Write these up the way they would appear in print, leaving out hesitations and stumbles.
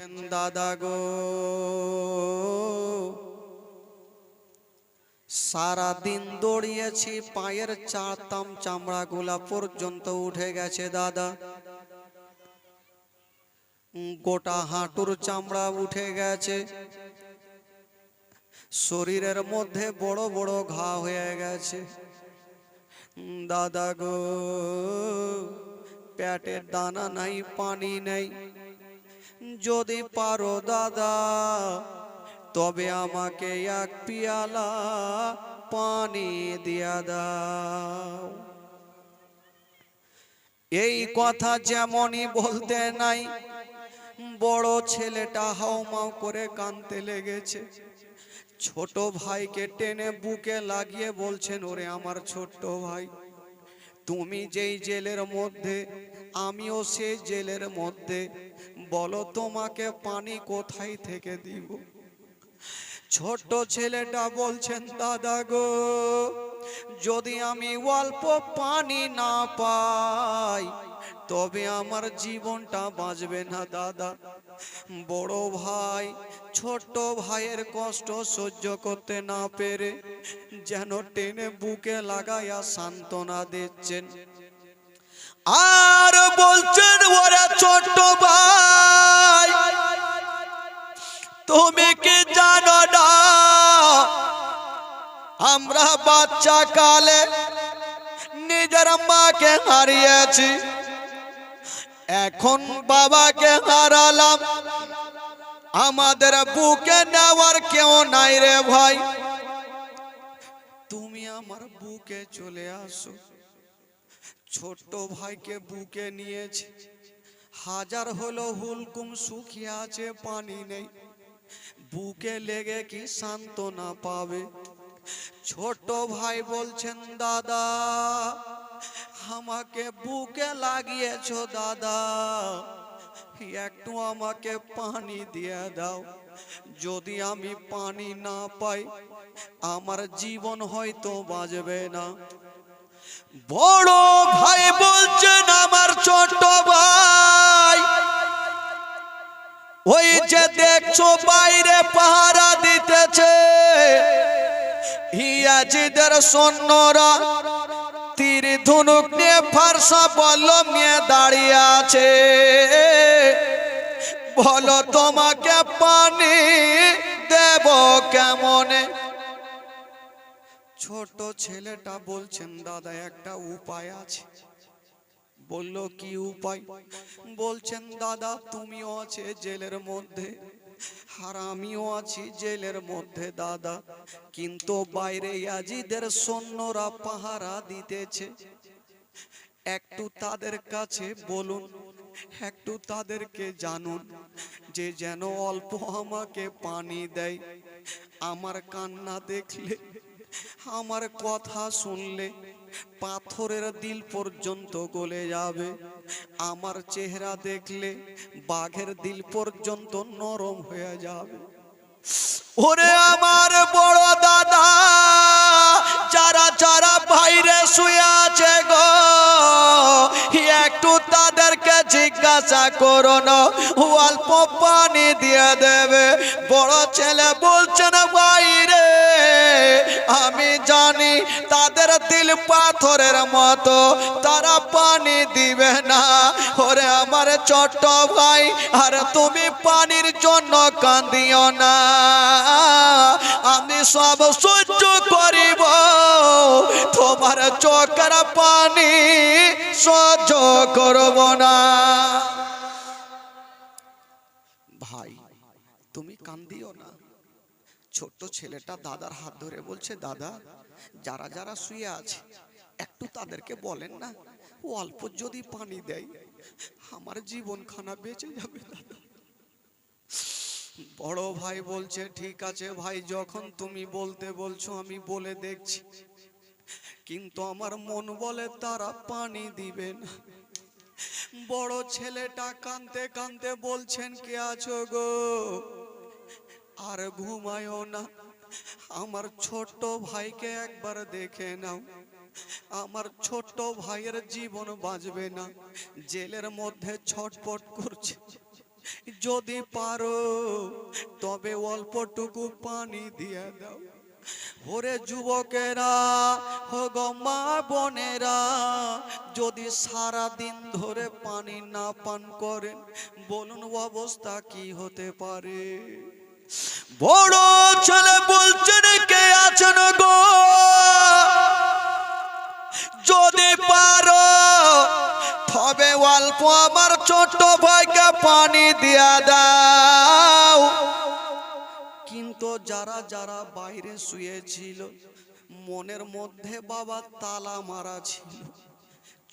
বলছেন দাদা গো, সারা দিন দৌড়িয়েছি, পায়ের চারতাম চামড়া গুলা পর্যন্ত উঠে গেছে দাদা, গোটা হাঁটুর চামড়া উঠে গেছে, শরীরের মধ্যে বড় বড় ঘা হয়ে গেছে দাদা গো, পেটের দানা নাই, পানি নেই, যদি পারো দাদা তবে আমাকে এক পিয়ালা পানি দিয়া দাও। এই কথা যেমনই বলতে নাই, বড় ছেলেটা হাউমাউ করে কাঁদতে লেগেছে। ছোট ভাইকে টেনে বুকে লাগিয়ে বলছেন, ওরে আমার ছোট্ট ভাই, তুমি যেই জেলের মধ্যে, আমিও সেই জেলের মধ্যে, বলো তোমাকে পানি কোথায় থেকে দিব? ছোট ছেলেটা বলছেন, দাদা গো, যদি আমি অল্প পানি না পাই তবে আমার জীবনটা বাঁচবে না দাদা। বড় ভাই ছোট ভাইয়ের কষ্ট সহ্য করতে না পেরে যেন টেনে বুকে লাগাইয়া সান্ত্বনা দিচ্ছেন, আর বলছেন, ওরে ছোট ভাই, তুমি কি জানো না, আমরা বাচ্চা কালে নিজের মাকে হারিয়েছি, এখন বাবাকে হারালাম, আমাদের বুকে নেওয়ার কেউ নাই রে ভাই, তুমি আমার বুকে চলে আসো। ছোট্ট ভাইকে বুকে নিয়েছে, হাজার হলো হুলকুম শুকিয়ে আছে, পানি নেই, বুকে লেগে কি সান্ত্বনা পাবে? ছোট ভাই বলছেন, দাদা আমাকে বুকে লাগিয়েছো দাদা, একটু আমাকে পানি দিয়ে দাও, যদি আমি পানি না পাই আমার জীবন হয়তো বাঁচবে না। বড় ভাই বলছেন, আমার ছোট ভাই, ওই যে দেখছো বাইরে পাহারা দিতেছে ইয়াজিদের সৈন্যরা, তীর ধনুক নিয়ে ফারসা বল্লম নিয়ে দাঁড়িয়ে আছে, বলো তোমাকে পানি দেব কেমনে? ছোট ছেলেটা বলছেন, দাদা একটা উপায় আছে। বলল, কি উপায়? বলছেন, দাদা তুমিও আছে জেলের মধ্যে, আর আমিও আছি জেলের মধ্যে দাদা, কিন্তু বাইরে ইয়াজিদের সৈন্যরা পাহারা দিতেছে, একটু তাদের কাছে বলুন, একটু তাদেরকে জানুন যে যেন অল্প আমাকে পানি দেয়। আমার কান্না দেখলে, আমার কথা শুনলে পাথরের দিল পর্যন্ত গলে যাবে, আমার চেহারা দেখলে বাঘের দিল পর্যন্ত নরম হয়ে যাবে। ওরে আমার বড় দাদা, যারা যারা বাইরে শুয়ে আছে গো, একটু তাদেরকে জিজ্ঞাসা করো না, অল্প পানি দিয়ে দেবে। বড় ছেলে বলছেন, বাইরে আমি জানি তাদের দিল পাথরের মতো, তারা পানি দিবে না। ওরে আমার ছোট ভাই, আর তুমি পানির জন্য কাঁদিও না, আমি সব সহ্য করিব, তোমার চোখের পানি সহ্য করব না। ভাই তুমি কান্দিও না। ছোট্ট ছেলেটা দাদার হাত ধরে বলছে, দাদা যারা যারা শুয়ে আছে একটু তাদেরকে বলেন না, অল্প যদি পানি দেয় আমার জীবন খানা বেঁচে যাবে দাদা। বড় ভাই বলছে, ঠিক আছে ভাই, যখন তুমি বলতে বলছো আমি বলে দেখছি, কিন্তু আমার মন বলে তারা পানি দিবে না। বড় ছেলেটা কাঁদতে কাঁদতে বলছেন, কে আছো গো, আর ঘুমায়ও না, আমার ছোট্ট ভাইকে একবার দেখে নাও, আমার ছোট্ট ভাইয়ের জীবন বাঁচবে না, জেলের মধ্যে ছটফট করছে, যদি পারো তবে অল্পটুকু পানি দিয়ে দাও। ওরে যুবকেরা, হো গো মা বোনেরা, যদি সারা দিন ধরে পানি না পান করেন, বলুন অবস্থা কি হতে পারে। বড় ছেলে বলছেন, কে আছেন গো, যদি পারো তবে অল্প আমার ছোট ভাইকে পানি দিয়া দাও। কিন্তু যারা যারা বাইরে শুয়েছিল, মনের মধ্যে বাবা তালা মারা ছিল।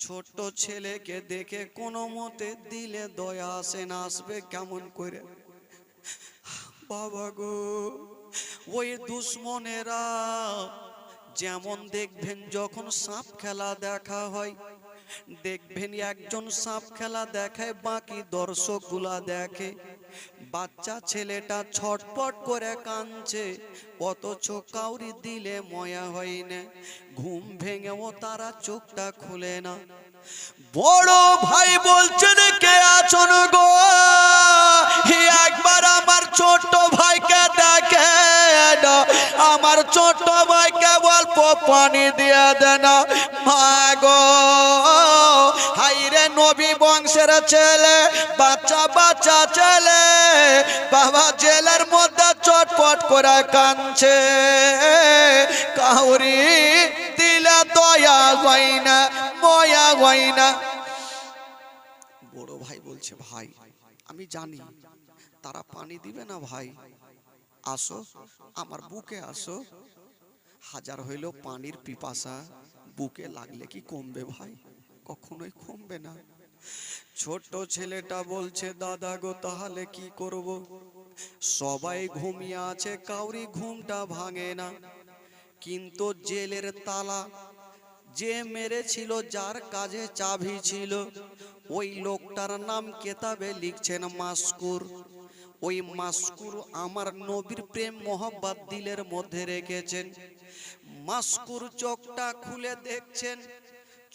ছোট ছেলেকে দেখে কোনো মতে দিলে দয়া আসে না, আসবে কেমন করে। বাবা গো, ওই দুশ্মনেরা যেমন দেখবেন যখন সাপ খেলা দেখা হয়, দেখবেন একজন সাপ খেলা দেখায়, বাকি দর্শকগুলা দেখে। বাচ্চা ছেলেটা ছটপট করে কাঁদছে, অথচ কাউরি দিলে ময়া হয় না, ঘুম ভেঙেও তারা চোখটা খুলে না। বড় ভাই বলছেন, কে আছেন গো, একবার আমার ছোট ভাইকে দেখে না, আমার ছোট ভাইকে অল্প পানি দিয়ে দেন। মা গো, হাইরে নবী বংশের ছেলে, বাচ্চা বাচ্চা ছেলে, বাবা জেলের মধ্যে চটপট করে কাঁদছে, কাউরি দিলে দয়া হয় না, ময়া হয় না। বড় ভাই বলছে, ভাই আমি জানি তারা পানি দিবে না, ভাই আসো আমার বুকে আসো। হাজার হইলেও পানির পিপাসা বুকে লাগলে কি কমবে ভাই? কখনোই কমবে না। ছোট ছেলেটা বলছে, দাদা গো তাহলে কি করব? সবাই ঘুমিয়ে আছে, কাউরি ঘুমটা ভাঙে না। কিন্তু জেলের তালা যে মেরেছিল, যার কাজে চাবি ছিল, ওই লোকটার নাম কেতাবে লিখছেন মাসকুর। ওই মাসকুর আমার নবীর প্রেম মোহব্বত দিলের মধ্যে রেখেছেন। মাসকুর চোখটা খুলে দেখছেন,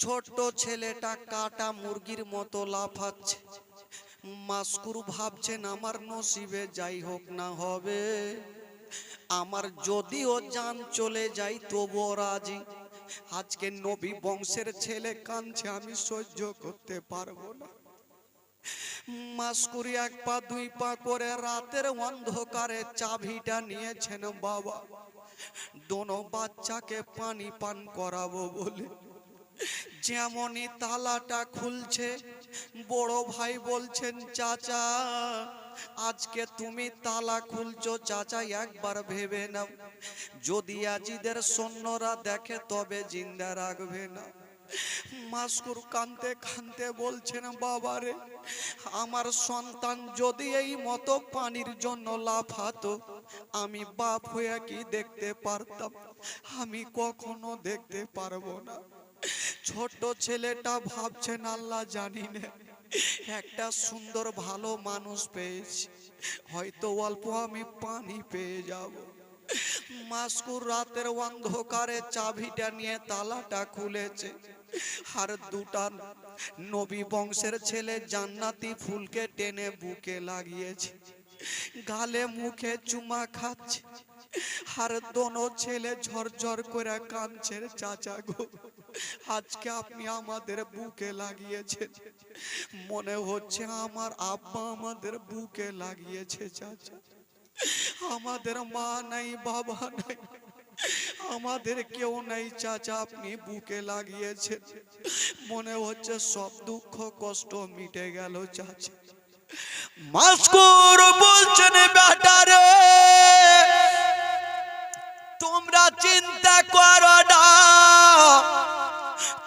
ছোট ছেলেটা কাটা মুরগির মতো লাফাচ্ছে। মাসকুর ভাবছেন, আমার নসিবে যাই হোক না হবে, আমার যদিও জান চলে যাই তবুও রাজি। আজকে নবী বংশের ছেলে কাঁদছে, আমি সহ্য করতে পারবো না। মাসকুরি এক পা দুই পা করে রাতের অন্ধকারে চাবিটা নিয়েছেন বাবা, দোনো বাচ্চাকে পানি পান করাবো বলে। যেমনই তালাটা খুলছে, বড় ভাই বলছেন, চাচা আজকে তুমি তালা খুলছো, চাচা একবার ভেবে নাও, যদি আজিদের সৈন্যরা দেখে তবে জিন্দা রাখবে না। মাসকুর কাঁদতে কাঁদতে বলছেন, বাবারে আমার সন্তান যদি এই মতো পানির জন্য লাফাতো, আমি বাপ হয়ে কি দেখতে পারতাম? আমি কখনো দেখতে পারবো না। ছোট ছেলেটা ভাবছেন, আল্লাহ জানি না, একটা সুন্দর ভালো মানুষ পেয়েছি, হয়তো অল্প আমি পানি পেয়ে যাব। মাসকুর রাতের অন্ধকারে চাবিটা নিয়ে তালাটা খুলেছে, আর দুটা নবী বংশের ছেলে জান্নাতি ফুলকে টেনে বুকে লাগিয়েছে, গালে মুখে চুমা খাচ্ছে, আর দোনো ছেলে ঝরঝর করে কাঁদছে, চাচা গো আজকে আপনি আমাদের বুকে লাগিয়েছেন, মনে হচ্ছে আমার আব্বা আমাদের বুকে লাগিয়েছে। চাচা আমাদের মা নাই, বাবা নাই, আমাদের কেউ নাই, চাচা আপনি বুকে লাগিয়েছেন, মনে হচ্ছে সব দুঃখ কষ্ট মিটে গেল। চাচা মাসকুর বলছেন, বেটারে তোমরা চিন্তা করো না,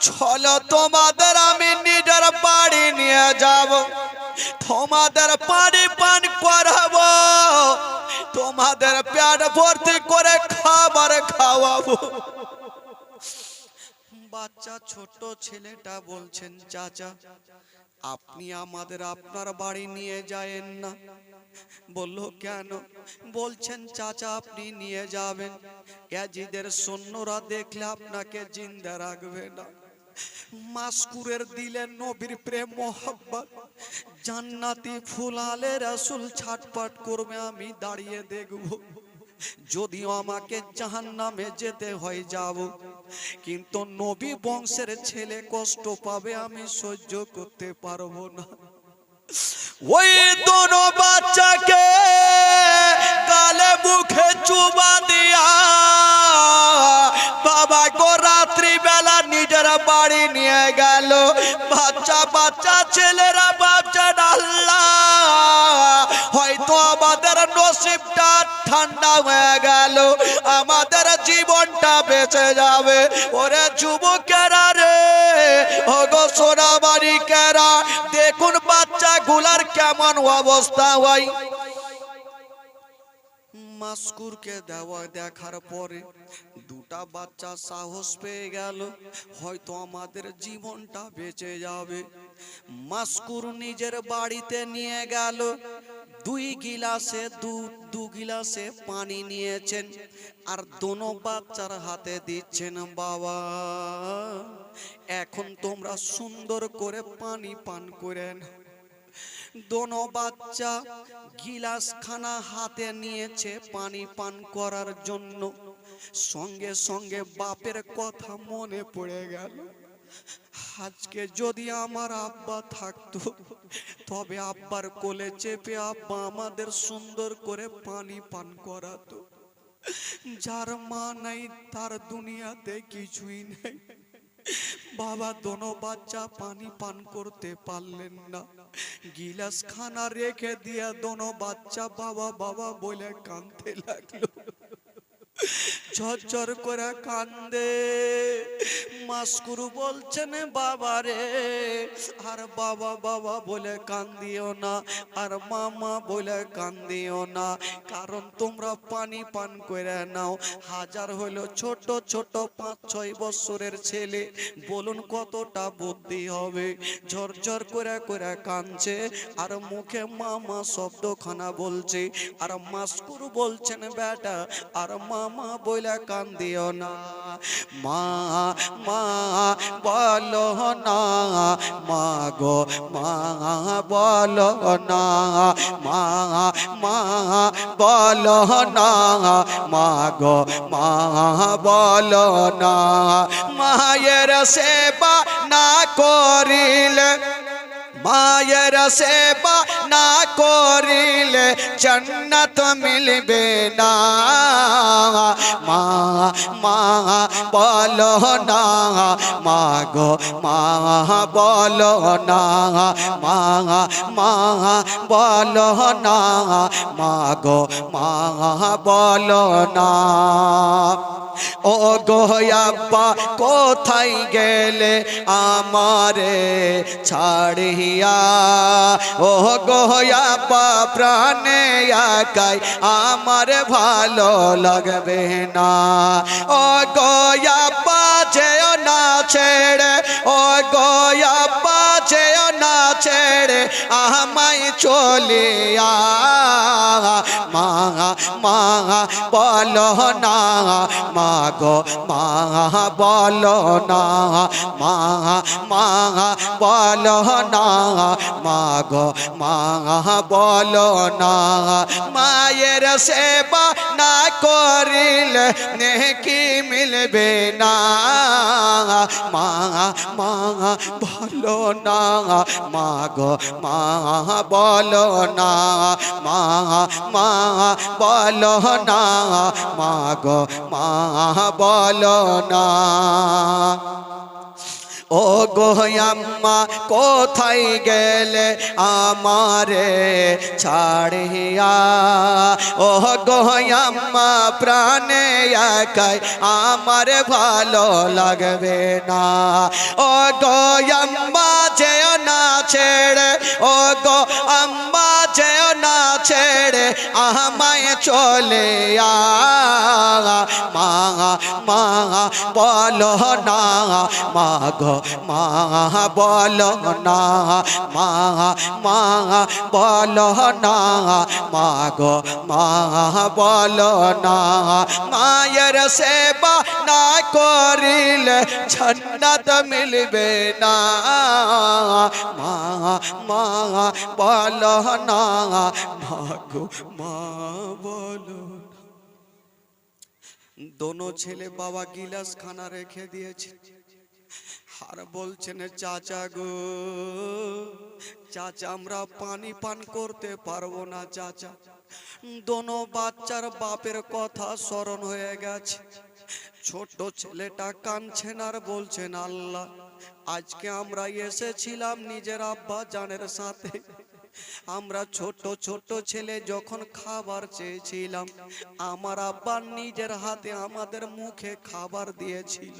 চলো তোমাদের আমি নিজের বাড়ি নিয়ে যাব, তোমাদের পানি পান করাবো, তোমাদের পেট ভর্তি করে খাবার খাওয়াবো। বাচ্চা ছোট ছেলেটা বলছেন, চাচা আপনি আমাদের আপনার বাড়ি নিয়ে যায়েন না। বলল, কেন? বলছেন, চাচা আপনি নিয়ে যাবেন, ইয়াজিদের সৈন্যরা দেখলে আপনাকে জিন্দা রাখবে না। মাসকুরের দিলে নবীর প্রেম মোহাব্বত, জান্নাতি ফুলালে রাসূল ছাটপাট করবে, আমি দাঁড়িয়ে দেখব। যদিও আমাকে জাহান্নামে যেতে হয় যাব, কিন্তু নবী বংশের ছেলে কষ্ট পাবে, আমি সহ্য করতে পারবো না। ওই দোনো বাচ্চাকে গালে মুখে চুমা দিয়া বাবা গো রাত্রি বেলা নিজের বাড়ি নিয়ে গেল। বাচ্চা বাচ্চা ছেলেরা বাচ্চা আল্লাহ, হয়তো আমাদের নসিবটা ঠান্ডা হয়ে গেল, আমাদের জীবনটা বেঁচে যাবে। ওরে যুবকেরা রে, ওগো সোনামানিকেরা, দেখুন বাচ্চা গুলার কেমন অবস্থা হয়। মাসকুরকে দেখার পরে দুটা বাচ্চা সাহস পেয়ে গেল, হয়তো আমাদের জীবনটা বেঁচে যাবে। মাসকুর নিজের বাড়িতে নিয়ে গেল, দু গিলাসে পানি নিয়েছেন, আর দোনো বাচ্চার হাতে দিচ্ছেন, বাবা এখন তোমরা সুন্দর করে পানি পান করেন। দোনো বাচ্চা গিলাস খানা হাতে নিয়েছে পানি পান করার জন্য। সঙ্গে সঙ্গে বাপের কথা মনে পড়ে গেল, আজকে যদি আমার আব্বা থাকতো, তবে আব্বার কোলে চেপে আব্বা আমাদের সুন্দর করে পানি পান করাতো। যার মা নাই তার দুনিয়াতে কিছুই নেই। বাবা দোনো বাচ্চা পানি পান করতে পারলেন না, গিলাস খানা রেখে দিয়া দোনো বাচ্চা বাবা বাবা বলে কাঁদতে লাগলো। ঝরঝর করে কান্দে। মাসকুরু বলছেন, বাবা রে আর বাবা বাবা বলে কান্দিও না, আর মামা বলে কান্দিও না, কারণ তোমরা পানি পান করে নাও। হাজার হলো ছোট ছোট 5-6 বছরের ছেলে, বলুন কতটা বুদ্ধি হবে। ঝরঝর করে করে কাঁদছে, আর মুখে মামা শব্দখানা বলছে। আর মাসকুরু বলছেন, বেটা আর মামা বলে কান্দিও না। মা মা বলো না, মা গো মা বলো না, মা মা বলো না, মা গো মা বলো না। মায়ের সেবা না করিলে, মায়ের সেবা না করিলে জান্নাত মিলবে না। মা মা বলো না, মা গো মা বলো না, মা মা বলো না, মা গো মা বলো না। ও গো আব্বা কোথায় গেলে আমারে ছাড়িয়া, ও গো আব্বা প্রাণে একাই আমার ভালো লাগবে না। ও গো আব্বা যেও না ছেড়ে, ও গো আব্বা যেও না ছেড়ে আমায় চলিয়া। মা মা বলো না, মা গো মা বলো না, মা মা বলো না, মা গো মা বলো না। মায়ের সেবা না করিলে নেকি মিলবে না। মা মা বলো না, মা গো মা বলো না, মা মা বলো না, মা গো মা বলো না। ও গো আম্মা কোথায় গেলে আমারে ছাড়িয়া, ও গো আম্মা প্রাণে একাই আমার ভালো লাগবে না। ও গো আম্মা যেও না ছেড়ে, ও গো আম্মা যেও না ছেড়ে আমায় চলে মা মা বলো না মা গো মা বলো না মা মা বলো না মা গো মা বলো না মায়ের সেবা না করিলে জান্নাত মিলবে না মা মা বলো না মা গো মা বলো। দোনো ছেলে বাবা গিলাস খানা রেখে দিয়েছে আর বলছেন চাচা গো চাচা আমরা পানি পান করতে পারবো না চাচা। দোনো বাচ্চার বাপের কথা স্মরণ হয়ে গেছে। ছোট ছেলেটা কাঁদছেন আর বলছেন আল্লাহ আজকে আমরা এসেছিলাম নিজের আব্বা জানের সাথে, আমরা ছোট ছোট ছেলে যখন খাবার চেয়েছিলাম আমার আব্বা নিজের হাতে আমাদের মুখে খাবার দিয়েছিল।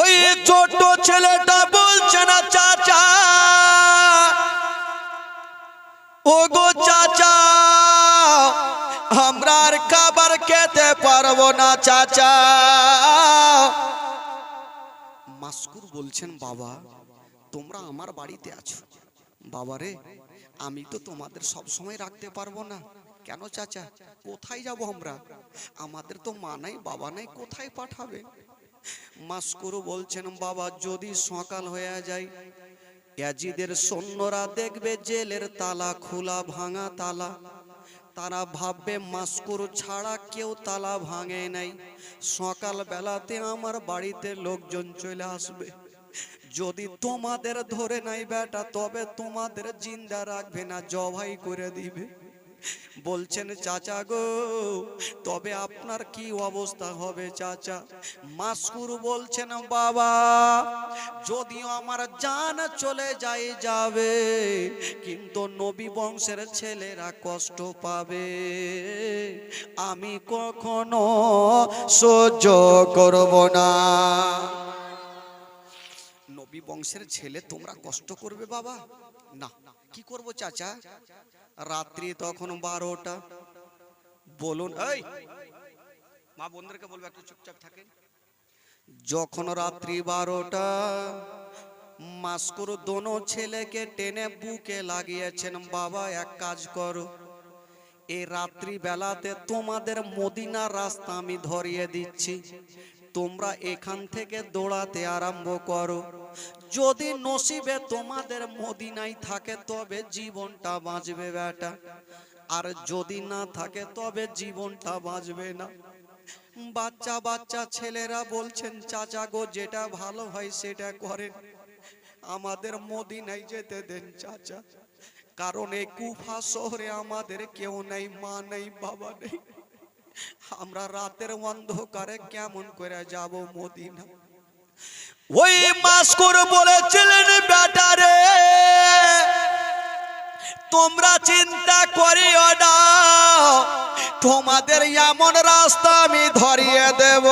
ওই ছোট ছেলেটা বলছে না চাচা ও গো চাচা আমরা আর খাবার খেতে পারবো না চাচা। মাসকুর বলছেন বাবা তোমরা আমার বাড়িতে আছো, বাবা রে আমি তো তোমাদের সব সময় রাখতে পারবো না। কেন চাচা কোথায় যাব আমরা, আমাদের তো মা নাই বাবা নাই, কোথায় পাঠাবে? মাসকুর বলছেন বাবা যদি সকাল হয়ে যায় ইয়াজিদের সৈন্যরা দেখবে জেলের তালা খোলা ভাঙা তালা, তারা ভাববে মাসকুর ছাড়া কেউ তালা ভাঙে নাই, সকাল বেলাতে আমার বাড়িতে লোকজন চলে আসবে, যদি তোমাদের ধরে নাই বেটা তবে তোমাদের জিন্দা রাখবে না জবাই করে দিবে। বলছেন চাচা গো তবে আপনার কি অবস্থা হবে চাচা? মাসকুর বলছেন বাবা যদিও আমার জান চলে যাবে কিন্তু নবী বংশের ছেলেরা কষ্ট পাবে, আমি কখনো সহ্য করব না। নবী বংশের ছেলে তোমরা কষ্ট করবে বাবা? না কি করব চাচা? রাত্রি তখন 12টা, বলুন এই মা বোনদেরকে বলবো একটু চুপচাপ থাকেন। যখন রাত্রি 12টা মাসকুর দোনো ছেলেকে টেনে বুকে লাগিয়েছেন বাবা এক কাজ করো এই রাত্রি বেলাতে তোমাদের মদিনার রাস্তা আমি ধরিয়ে দিচ্ছি, তোমরা এখান থেকে দৌড়াতে আরম্ভ করো, যদি নসিবে তোমাদের মদিনায় থাকে তবে জীবনটা বাঁচবে বেটা, আর যদি না থাকে তবে জীবনটা বাঁচবে না। বাচ্চা বাচ্চা ছেলেরা বলছেন চাচা গো যেটা ভালো হয় সেটা করেন, আমাদের মদিনায় যেতে দেন চাচা, কারণ এই কুফা শহরে আমাদের কেউ নেই, মা নেই বাবা নেই, আমরা রাতের অন্ধকারে কেমন করে যাব মদিনা? ওই মাসকুর বলেছিলেন বেটারে তোমরা চিন্তা করিও না, তোমাদের এমন রাস্তা আমি ধরিয়ে দেব,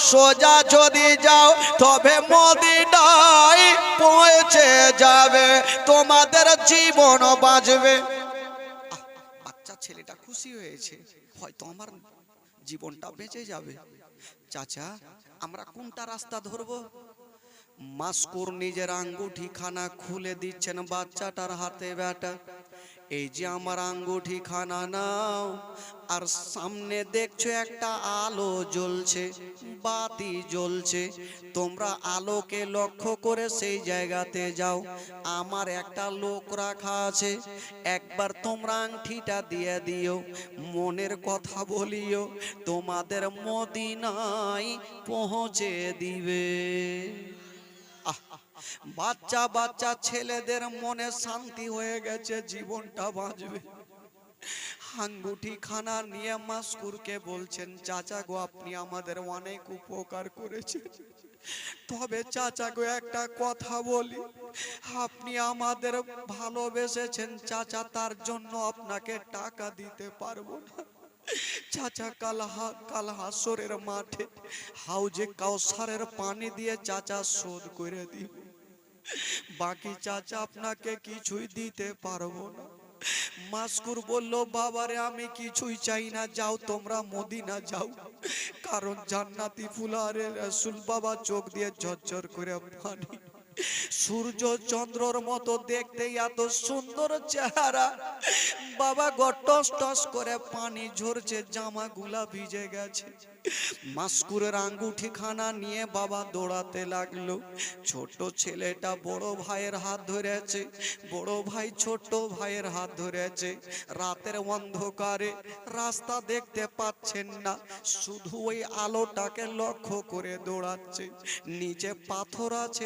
সোজা যদি যাও তবে মদিনায় পৌঁছে যাবে, তোমাদের জীবন বাঁচবে। বাচ্চা ছেলেটা খুশি হয়েছে, হয়তো আমার জীবনটা বেঁচে যাবে। চাচা আমরা কোনটা রাস্তা ধরবো? মাসকুর নিজের আঙ্গুঠি খানা খুলে দিচ্ছেন বাচ্চাটার হাতে বেটা, এই যে আমার আঙ্গুঠি খানা নাও, আর সামনে দেখছো একটা আলো জ্বলছে, বাতি জ্বলছে, তোমরা আলোকে লক্ষ্য করে সেই জায়গাতে যাও, আমার একটা লোক রাখা আছে, একবার তোমরা আংটিটা দিয়ে দিও, মনের কথা বলিও, তোমাদের মদিনায় পৌঁছে দিবে। বাচ্চা বাচ্চা ছেলেদের মনে শান্তি হয়ে গেছে, জীবনটা বাঁচবে। আঙ্গুঠি খানা নিয়ে মাসকুরকে বলছেন চাচা গো আপনি আমাদের অনেক উপকার করেছেন, তবে চাচা গো একটা কথা বলি, আপনি আমাদের ভালোবেসেছেন চাচা, তার জন্য আপনাকে টাকা দিতে পারবো না চাচা, কাল হাসরের মাঠে হাউজে কাউসারের পানি দিয়ে চাচা শোধ করে দিব, বাকি চাচা আপনাকে কিছুই দিতে পারবো না। মাস্কুর বলল, বাবারে আমি কিছুই চাই না, যাও তোমরা মদিনা যাও, কারণ জান্নাতি ফুলারে রাসূল। বাবা চোখ দিয়ে ঝরঝর করে পানি, সূর্য চন্দ্রর মতো দেখতে, এত সুন্দর চেহারা। বাবা গো টস টস করে পানি ঝরছে, জামাগুলা ভিজে গেছে। মাস্কুরের আঙ্গুঠি খানা নিয়ে বাবা দৌড়াতে লাগলো। ছোট ছেলেটা বড় ভাইয়ের হাত ধরেছে, বড় ভাই ছোট ভাইয়ের হাত ধরেছে। রাতের অন্ধকারে রাস্তা দেখতে পাচ্ছেন না, শুধু ওই আলোটাকে লক্ষ্য করে দৌড়াচ্ছে। নিচে পাথর আছে,